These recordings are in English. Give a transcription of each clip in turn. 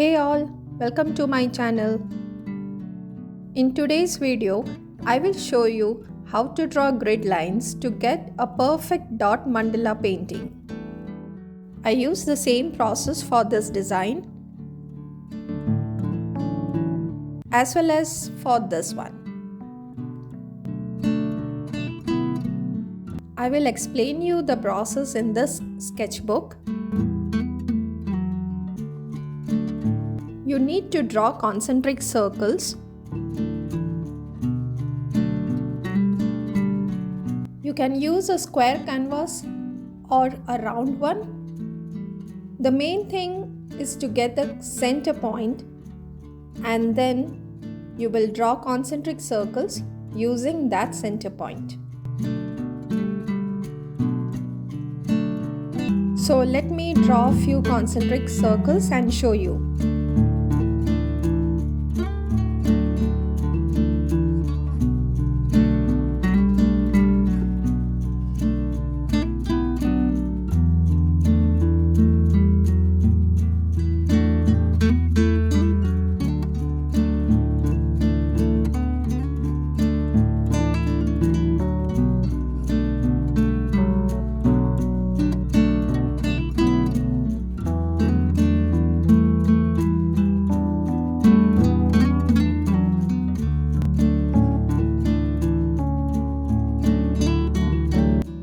Hey all, welcome to my channel. In today's video, I will show you how to draw grid lines to get a perfect dot mandala painting. I use the same process for this design as well as for this one. I will explain you the process in this sketchbook. You need to draw concentric circles. You can use a square canvas or a round one. The main thing is to get the center point, and then you will draw concentric circles using that center point. So let me draw a few concentric circles and show you.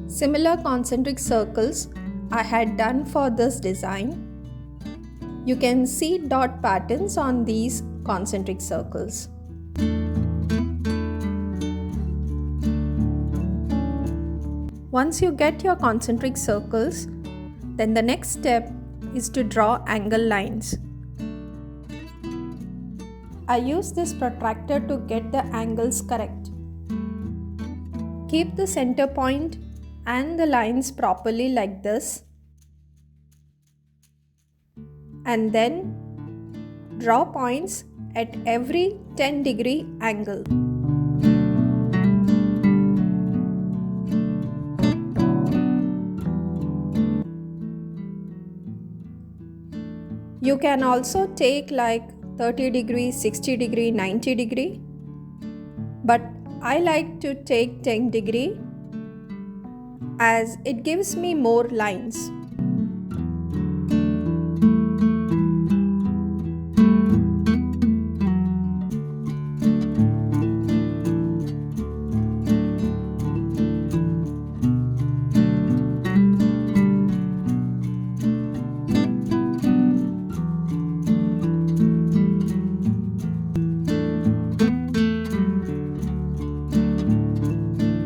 Similar concentric circles I had done for this design. You can see dot patterns on these concentric circles. Once you get your concentric circles, then the next step is to draw angle lines. I use this protractor to get the angles correct. Keep the center point and the lines properly like this, and then draw points at every 10-degree angle. You can also take like 30 degree, 60 degree, 90 degree, but I like to take 10 degree as it gives me more lines.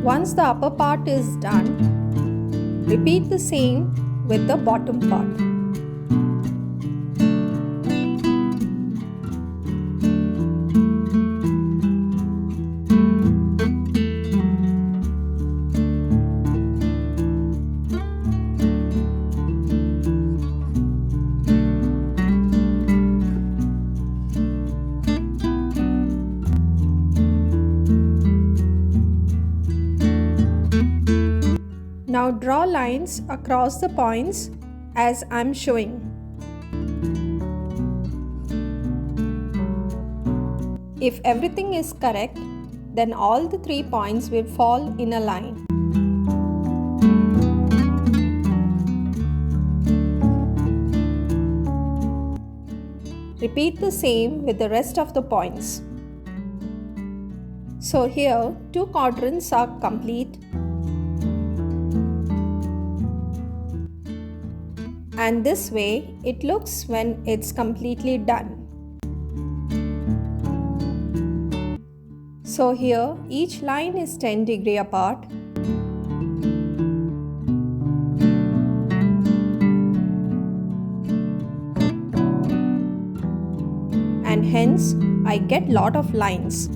Once the upper part is done, repeat the same with the bottom part. Now draw lines across the points as I'm showing. If everything is correct, then all the 3 points will fall in a line. Repeat the same with the rest of the points. So here 2 quadrants are complete. And this way it looks when it's completely done. So here each line is 10 degree apart. And hence I get lot of lines.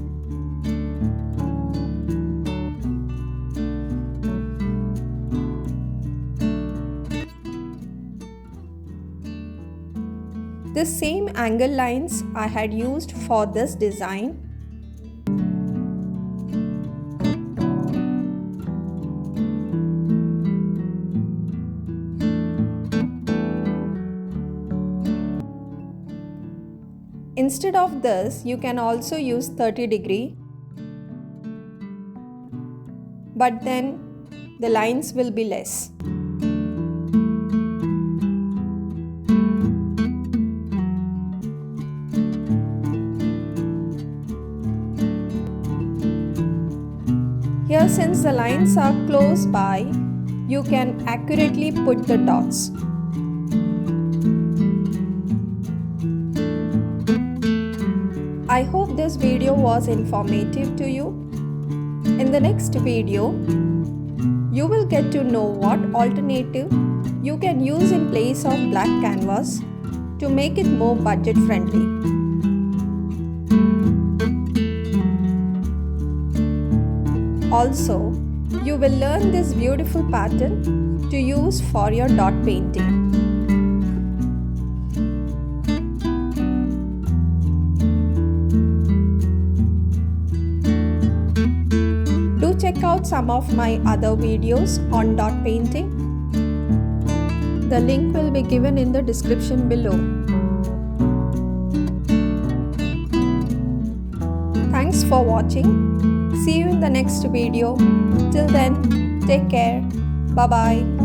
The same angle lines I had used for this design. Instead of this, you can also use 30°, but then the lines will be less. Here, since the lines are close by, you can accurately put the dots. I hope this video was informative to you. In the next video, you will get to know what alternative you can use in place of black canvas to make it more budget friendly. Also, you will learn this beautiful pattern to use for your dot painting. Do check out some of my other videos on dot painting. The link will be given in the description below. Thanks for watching. See you in the next video. Till then, take care. Bye bye.